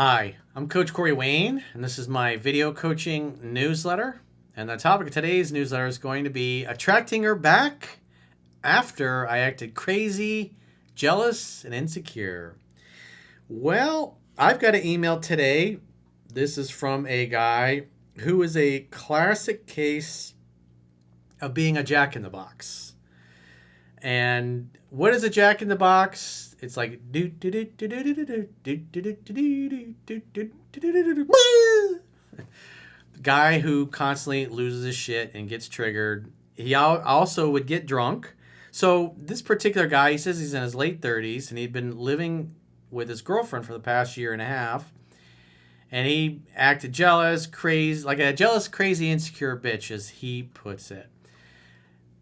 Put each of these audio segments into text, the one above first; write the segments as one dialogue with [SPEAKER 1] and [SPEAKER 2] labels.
[SPEAKER 1] Hi, I'm Coach Corey Wayne, and this is my video coaching newsletter. And the topic of today's newsletter is going to be attracting her back after I acted crazy, jealous, and insecure. Well, I've got an email today. This is from a guy who is a classic case of being a jack in the box. And what is a jack in the box? It's like guy who constantly loses his shit and gets triggered. He also would get drunk. So this particular guy, he says he's in his late 30s and he'd been living with his girlfriend for the past year and a half. And he acted jealous, crazy, like a jealous, crazy, insecure bitch, as he puts it.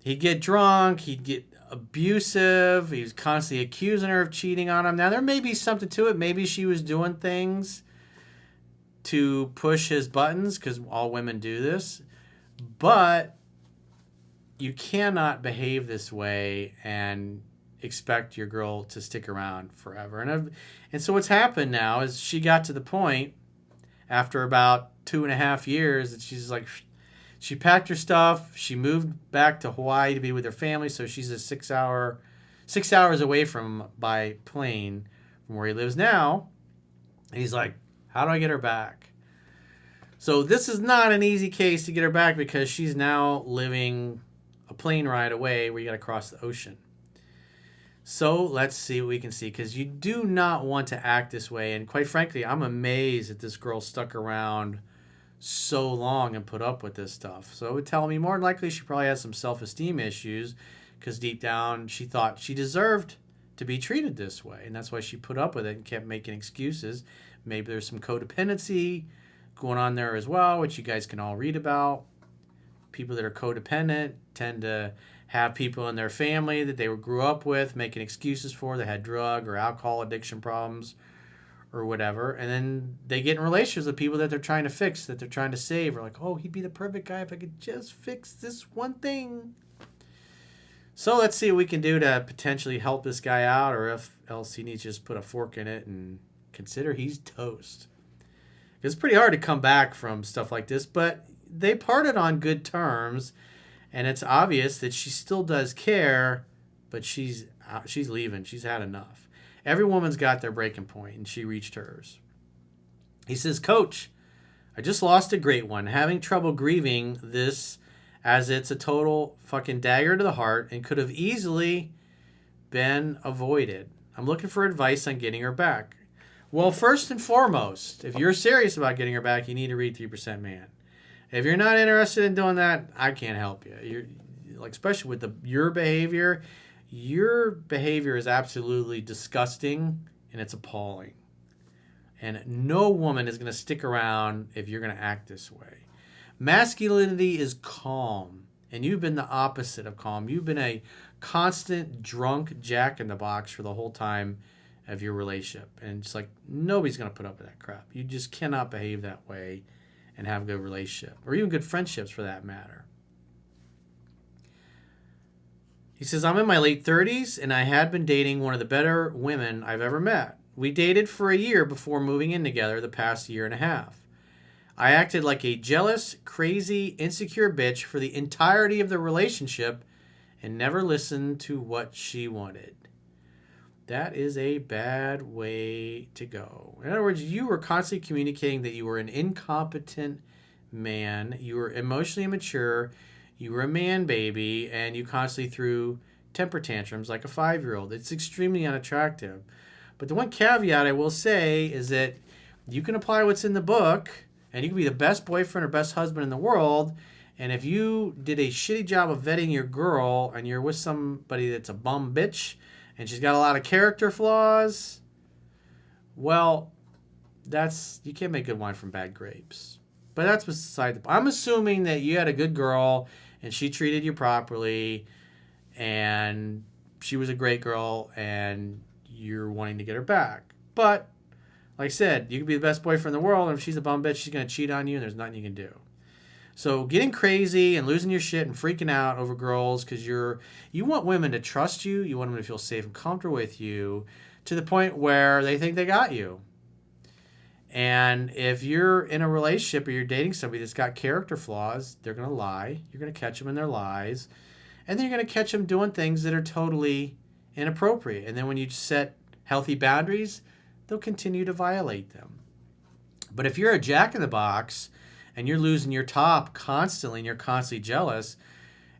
[SPEAKER 1] He'd get drunk, he'd get abusive, he was constantly accusing her of cheating on him. Now, there may be something to it. Maybe she was doing things to push his buttons, because all women do this. But you cannot behave this way and expect your girl to stick around forever. And so what's happened now is she got to the point after about 2.5 years that she's like, she packed her stuff. She moved back to Hawaii to be with her family. So she's a 6 hours away by plane from where he lives now. And he's like, how do I get her back? So this is not an easy case to get her back, because she's now living a plane ride away where you got to cross the ocean. So let's see what we can see, because you do not want to act this way. And quite frankly, I'm amazed that this girl stuck around so long and put up with this stuff. So it would tell me more than likely she probably has some self-esteem issues, because deep down she thought she deserved to be treated this way. And that's why she put up with it and kept making excuses. Maybe there's some codependency going on there as well, which you guys can all read about. People that are codependent tend to have people in their family that they grew up with making excuses for that had drug or alcohol addiction problems or whatever. And then they get in relationships with people that they're trying to fix, that they're trying to save. Or like, oh, he'd be the perfect guy if I could just fix this one thing. So let's see what we can do to potentially help this guy out, or if else he needs to just put a fork in it and consider he's toast. It's pretty hard to come back from stuff like this, but they parted on good terms, and it's obvious that she still does care, but she's leaving. She's had enough. Every woman's got their breaking point, and she reached hers. He says, Coach, I just lost a great one. Having trouble grieving this, as it's a total fucking dagger to the heart and could have easily been avoided. I'm looking for advice on getting her back. Well, first and foremost, if you're serious about getting her back, you need to read 3% Man. If you're not interested in doing that, I can't help you. You're like, especially with your behavior. Your behavior is absolutely disgusting, and it's appalling. And no woman is going to stick around if you're going to act this way. Masculinity is calm, and you've been the opposite of calm. You've been a constant drunk jack in the box for the whole time of your relationship. And it's like, nobody's going to put up with that crap. You just cannot behave that way and have a good relationship, or even good friendships for that matter. He says, I'm in my late 30s, and I had been dating one of the better women I've ever met. We dated for a year before moving in together the past year and a half. I acted like a jealous, crazy, insecure bitch for the entirety of the relationship and never listened to what she wanted. That is a bad way to go. In other words, you were constantly communicating that you were an incompetent man, you were emotionally immature, you were a man baby, and you constantly threw temper tantrums like a 5-year-old. It's extremely unattractive. But the one caveat I will say is that you can apply what's in the book, and you can be the best boyfriend or best husband in the world, and if you did a shitty job of vetting your girl and you're with somebody that's a bum bitch, and she's got a lot of character flaws, well, you can't make good wine from bad grapes. But that's beside the point. I'm assuming that you had a good girl and she treated you properly and she was a great girl and you're wanting to get her back. But like I said, you can be the best boyfriend in the world, and if she's a bum bitch, she's going to cheat on you and there's nothing you can do. So getting crazy and losing your shit and freaking out over girls because you want women to trust you. You want them to feel safe and comfortable with you to the point where they think they got you. And if you're in a relationship or you're dating somebody that's got character flaws, they're going to lie. You're going to catch them in their lies. And then you're going to catch them doing things that are totally inappropriate. And then when you set healthy boundaries, they'll continue to violate them. But if you're a jack in the box and you're losing your top constantly and you're constantly jealous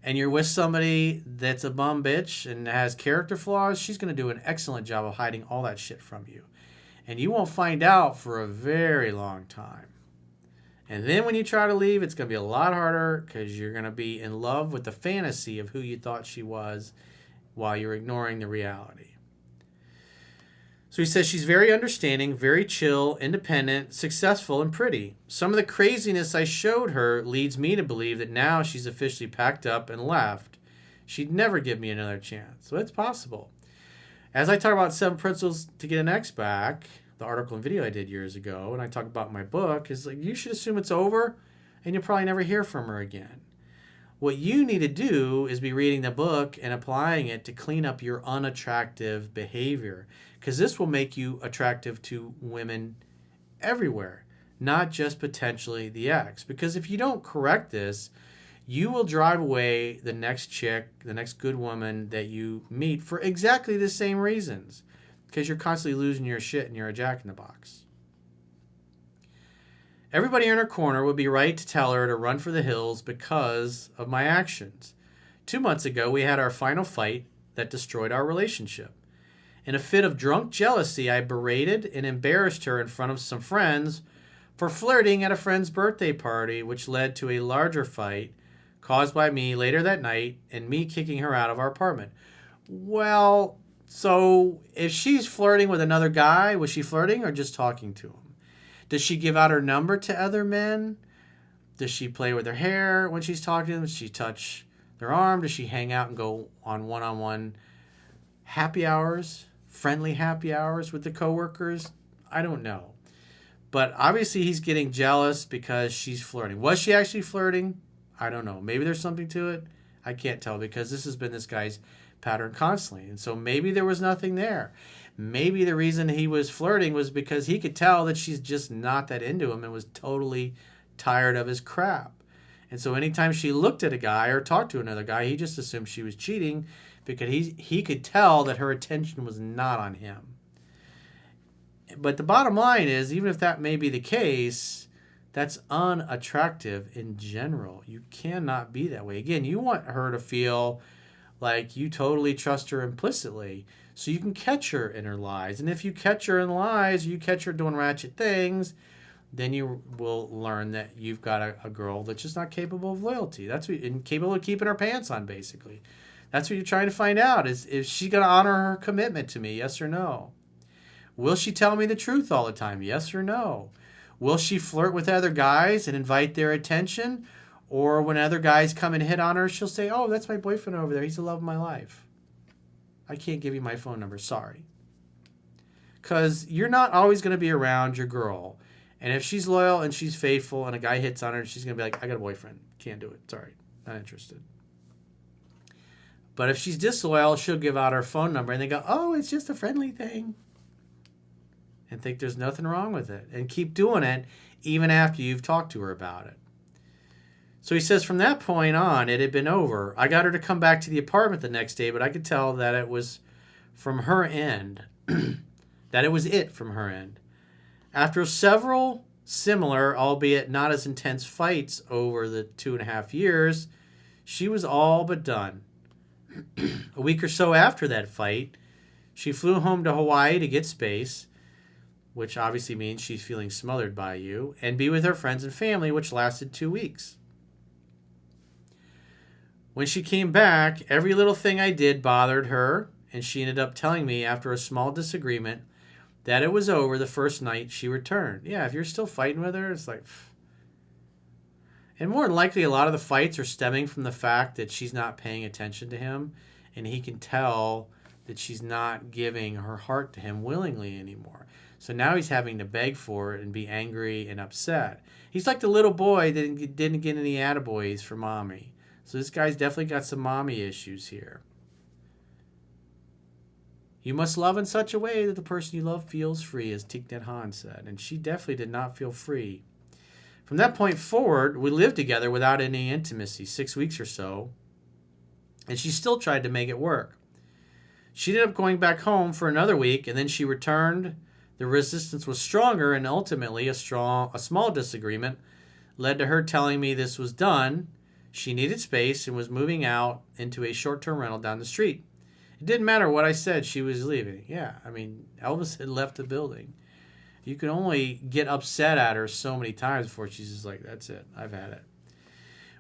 [SPEAKER 1] and you're with somebody that's a bum bitch and has character flaws, she's going to do an excellent job of hiding all that shit from you. And you won't find out for a very long time. And then when you try to leave, it's going to be a lot harder because you're going to be in love with the fantasy of who you thought she was while you're ignoring the reality. So he says she's very understanding, very chill, independent, successful, and pretty. Some of the craziness I showed her leads me to believe that now she's officially packed up and left. She'd never give me another chance. So it's possible. As I talk about 7 Principles to Get an Ex Back, the article and video I did years ago, and I talk about my book, is like you should assume it's over and you'll probably never hear from her again. What you need to do is be reading the book and applying it to clean up your unattractive behavior, because this will make you attractive to women everywhere, not just potentially the ex. Because if you don't correct this, you will drive away the next chick, the next good woman that you meet for exactly the same reasons, because you're constantly losing your shit and you're a jack in the box. Everybody in her corner would be right to tell her to run for the hills because of my actions. 2 months ago, we had our final fight that destroyed our relationship. In a fit of drunk jealousy, I berated and embarrassed her in front of some friends for flirting at a friend's birthday party, which led to a larger fight caused by me later that night and me kicking her out of our apartment. Well, so if she's flirting with another guy, was she flirting or just talking to him? Does she give out her number to other men? Does she play with her hair when she's talking to them? Does she touch their arm? Does she hang out and go on one-on-one happy hours, friendly happy hours with the coworkers? I don't know. But obviously he's getting jealous because she's flirting. Was she actually flirting? I don't know. Maybe there's something to it. I can't tell because this has been this guy's pattern constantly. And so maybe there was nothing there. Maybe the reason he was flirting was because he could tell that she's just not that into him and was totally tired of his crap. And so anytime she looked at a guy or talked to another guy, he just assumed she was cheating because he could tell that her attention was not on him. But the bottom line is, even if that may be the case, that's unattractive in general. You cannot be that way. Again, you want her to feel like you totally trust her implicitly so you can catch her in her lies. And if you catch her in lies, you catch her doing ratchet things, then you will learn that you've got a girl that's just not capable of loyalty. That's what, incapable of keeping her pants on, basically. That's what you're trying to find out, is she going to honor her commitment to me, yes or no? Will she tell me the truth all the time, yes or no? Will she flirt with other guys and invite their attention? Or when other guys come and hit on her, she'll say, oh, that's my boyfriend over there. He's the love of my life. I can't give you my phone number. Sorry. Because you're not always going to be around your girl. And if she's loyal and she's faithful and a guy hits on her, she's going to be like, I got a boyfriend. Can't do it. Sorry. Not interested. But if she's disloyal, she'll give out her phone number and they go, oh, it's just a friendly thing. And think there's nothing wrong with it. And keep doing it even after you've talked to her about it. So he says from that point on, it had been over. I got her to come back to the apartment the next day, but I could tell that it was from her end. That it was it from her end. After several similar, albeit not as intense fights over the 2.5 years, she was all but done. A week or so after that fight, she flew home to Hawaii to get space, which obviously means she's feeling smothered by you, and be with her friends and family, which lasted 2 weeks. When she came back, every little thing I did bothered her, and she ended up telling me after a small disagreement that it was over the first night she returned. Yeah, if you're still fighting with her, it's like... And more than likely, a lot of the fights are stemming from the fact that she's not paying attention to him, and he can tell that she's not giving her heart to him willingly anymore. So now he's having to beg for it and be angry and upset. He's like the little boy that didn't get any attaboys for mommy. So this guy's definitely got some mommy issues here. You must love in such a way that the person you love feels free, as Thich Nhat Hanh said. And she definitely did not feel free. From that point forward, we lived together without any intimacy, 6 weeks or so. And she still tried to make it work. She ended up going back home for another week, and then she returned. The resistance was stronger, and ultimately a small disagreement led to her telling me this was done. She needed space and was moving out into a short-term rental down the street. It didn't matter what I said, she was leaving. Yeah, I mean, Elvis had left the building. You can only get upset at her so many times before she's just like, that's it, I've had it.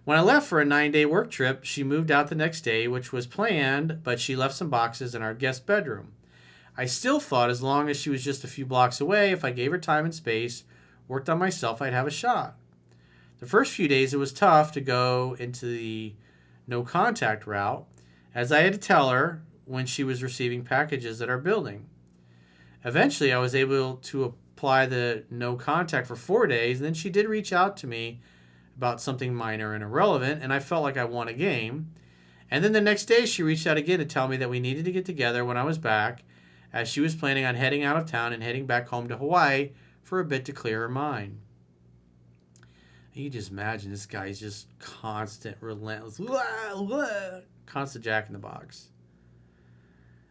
[SPEAKER 1] When I left for a 9-day work trip, she moved out the next day, which was planned, but she left some boxes in our guest bedroom. I still thought as long as she was just a few blocks away, if I gave her time and space, worked on myself, I'd have a shot. The first few days it was tough to go into the no contact route, as I had to tell her when she was receiving packages at our building. Eventually I was able to apply the no contact for 4 days, and then she did reach out to me about something minor and irrelevant, and I felt like I won a game. And then the next day she reached out again to tell me that we needed to get together when I was back, as she was planning on heading out of town and heading back home to Hawaii for a bit to clear her mind. You just imagine this guy's just constant, relentless, constant jack in the box.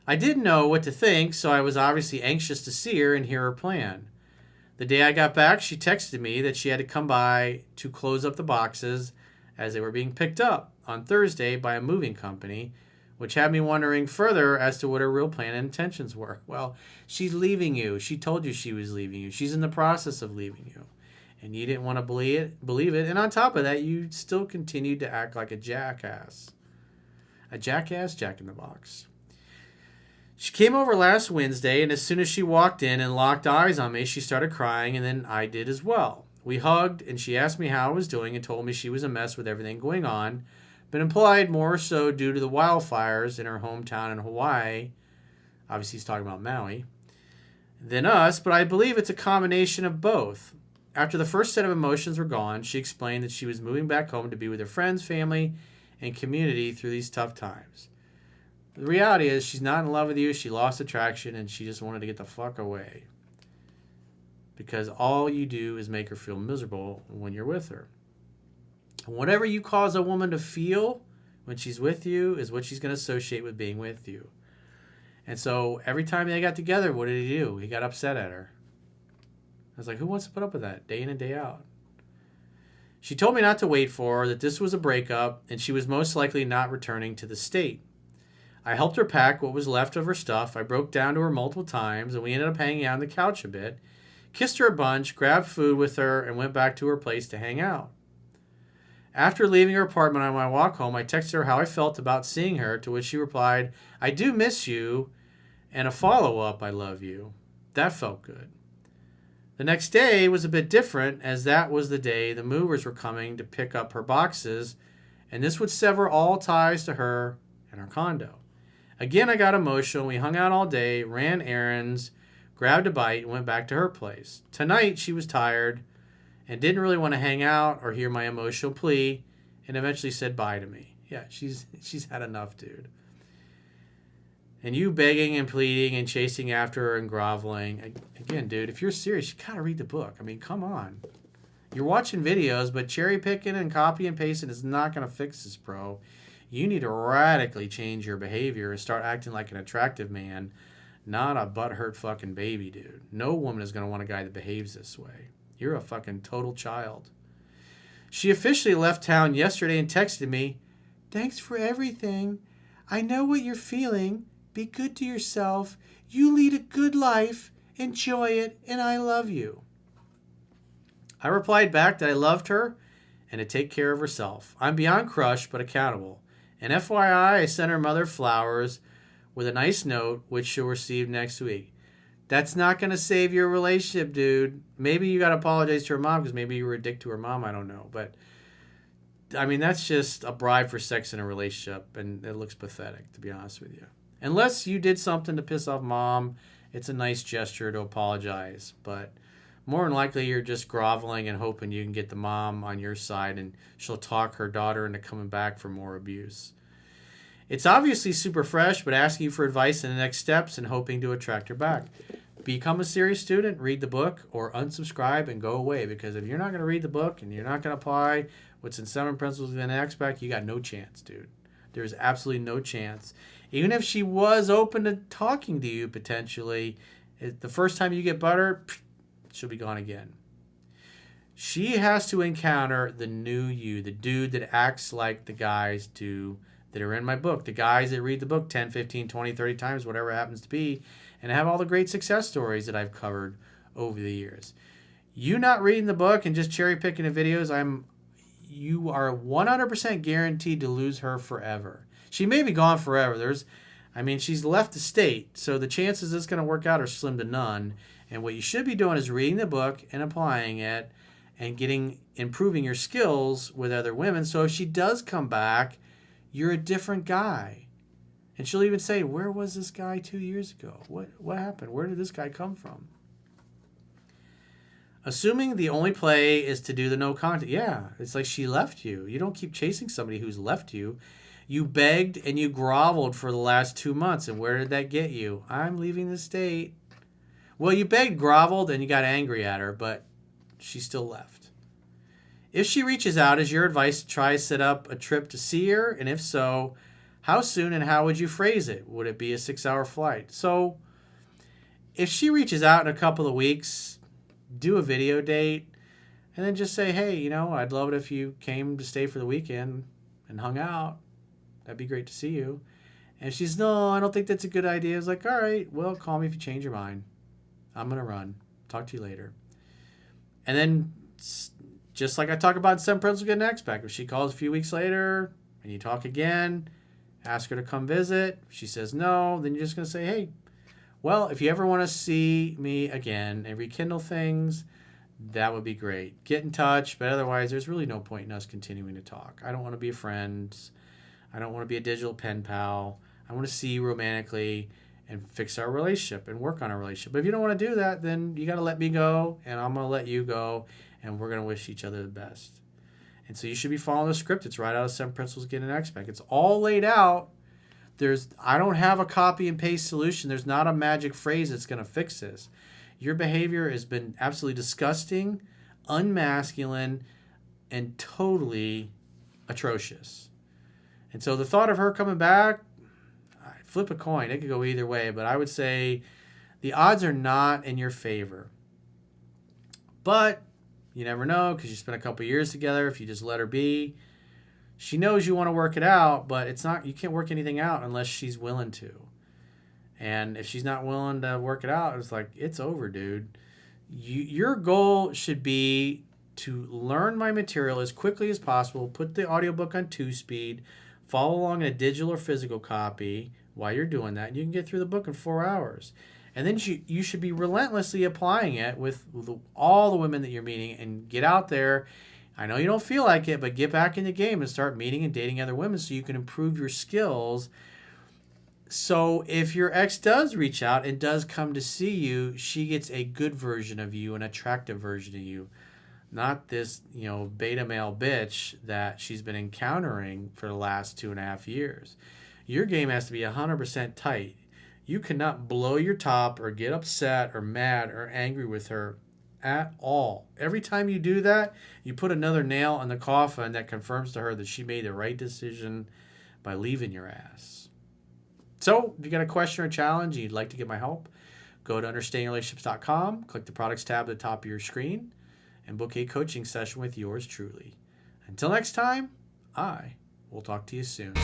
[SPEAKER 1] I didn't know what to think, so I was obviously anxious to see her and hear her plan. The day I got back, she texted me that she had to come by to close up the boxes as they were being picked up on Thursday by a moving company, which had me wondering further as to what her real plan and intentions were. Well, she's leaving you. She told you she was leaving you. She's in the process of leaving you. And you didn't want to believe it. And on top of that, you still continued to act like a jackass. A jackass jack in the box. She came over last Wednesday, and as soon as she walked in and locked eyes on me, she started crying, and then I did as well. We hugged, and she asked me how I was doing and told me she was a mess with everything going on, but implied more so due to the wildfires in her hometown in Hawaii. Obviously, he's talking about Maui. Than us, but I believe it's a combination of both. After the first set of emotions were gone, she explained that she was moving back home to be with her friends, family, and community through these tough times. The reality is she's not in love with you, she lost attraction, and she just wanted to get the fuck away. Because all you do is make her feel miserable when you're with her. And whatever you cause a woman to feel when she's with you is what she's going to associate with being with you. And so every time they got together, what did he do? He got upset at her. I was like, who wants to put up with that day in and day out? She told me not to wait for her, that this was a breakup, and she was most likely not returning to the state. I helped her pack what was left of her stuff. I broke down to her multiple times, and we ended up hanging out on the couch a bit, kissed her a bunch, grabbed food with her, and went back to her place to hang out. After leaving her apartment on my walk home, I texted her how I felt about seeing her, to which she replied, I do miss you, and a follow-up, I love you. That felt good. The next day was a bit different, as that was the day the movers were coming to pick up her boxes, and this would sever all ties to her and her condo. Again, I got emotional. We hung out all day, ran errands, grabbed a bite, and went back to her place. Tonight, she was tired and didn't really want to hang out or hear my emotional plea, and eventually said bye to me. Yeah, she's had enough, dude. And you begging and pleading and chasing after her and groveling. Again, dude, if you're serious, you gotta read the book. I mean, come on. You're watching videos, but cherry picking and copy and pasting is not gonna fix this, bro. You need to radically change your behavior and start acting like an attractive man, not a butthurt fucking baby, dude. No woman is gonna want a guy that behaves this way. You're a fucking total child. She officially left town yesterday and texted me, thanks for everything. I know what you're feeling. Be good to yourself. You lead a good life. Enjoy it. And I love you. I replied back that I loved her and to take care of herself. I'm beyond crushed but accountable. And FYI, I sent her mother flowers with a nice note, which she'll receive next week. That's not going to save your relationship, dude. Maybe you got to apologize to her mom because maybe you were a dick to her mom. I don't know. But, I mean, that's just a bribe for sex in a relationship, and it looks pathetic, to be honest with you. Unless you did something to piss off mom, it's a nice gesture to apologize. But more than likely, you're just groveling and hoping you can get the mom on your side, and she'll talk her daughter into coming back for more abuse. It's obviously super fresh, but asking you for advice and the next steps and hoping to attract her back. Become a serious student, read the book, or unsubscribe and go away. Because if you're not going to read the book and you're not going to apply what's in 7 Principles of an Expert, you got no chance, dude. There's absolutely no chance. Even if she was open to talking to you potentially, the first time you get butter, she'll be gone again. She has to encounter the new you, the dude that acts like the guys do that are in my book, the guys that read the book 10, 15, 20, 30 times, whatever it happens to be, and have all the great success stories that I've covered over the years. You not reading the book and just cherry picking the videos, you are 100% guaranteed to lose her forever. She may be gone forever. She's left the state, so the chances it's going to work out are slim to none. And what you should be doing is reading the book and applying it and improving your skills with other women. So if she does come back, you're a different guy. And she'll even say, where was this guy 2 years ago? What happened? Where did this guy come from? Assuming the only play is to do the no contact. Yeah, it's like she left you. You don't keep chasing somebody who's left you. You begged and you groveled for the last 2 months. And where did that get you? I'm leaving the state. Well, you begged, groveled, and you got angry at her, but she still left. If she reaches out, is your advice to try to set up a trip to see her? And if so, how soon and how would you phrase it? Would it be a 6-hour flight? So if she reaches out in a couple of weeks, do a video date, and then just say, hey, I'd love it if you came to stay for the weekend and hung out. That'd be great to see you. And she's, no, I don't think that's a good idea. I was like, all right, well, call me if you change your mind. I'm going to run. Talk to you later. And then, just like I talk about in 7 Principles of Getting an Expert, if she calls a few weeks later and you talk again, ask her to come visit. If she says no, then you're just going to say, hey, well, if you ever want to see me again and rekindle things, that would be great. Get in touch, but otherwise, there's really no point in us continuing to talk. I don't want to be friends. I don't want to be a digital pen pal. I want to see you romantically and fix our relationship and work on our relationship. But if you don't want to do that, then you got to let me go, and I'm going to let you go, and we're going to wish each other the best. And so you should be following the script. It's right out of 7 Principles of Getting an Expert. It's all laid out. I don't have a copy and paste solution. There's not a magic phrase that's going to fix this. Your behavior has been absolutely disgusting, unmasculine, and totally atrocious. And so the thought of her coming back, flip a coin. It could go either way, but I would say the odds are not in your favor. But you never know, because you spent a couple years together. If you just let her be, she knows you want to work it out, but you can't work anything out unless she's willing to. And if she's not willing to work it out, it's like, it's over, dude. Your goal should be to learn my material as quickly as possible, put the audiobook on 2-speed, follow along in a digital or physical copy while you're doing that, and you can get through the book in 4 hours. And then you should be relentlessly applying it with all the women that you're meeting, and get out there. I know you don't feel like it, but get back in the game and start meeting and dating other women so you can improve your skills. So if your ex does reach out and does come to see you, she gets a good version of you, an attractive version of you. Not this, beta male bitch that she's been encountering for the last 2.5 years. Your game has to be 100% tight. You cannot blow your top or get upset or mad or angry with her at all. Every time you do that, you put another nail in the coffin that confirms to her that she made the right decision by leaving your ass. So if you got a question or a challenge and you'd like to get my help, go to understandingrelationships.com, click the products tab at the top of your screen, and book a coaching session with yours truly. Until next time, I will talk to you soon.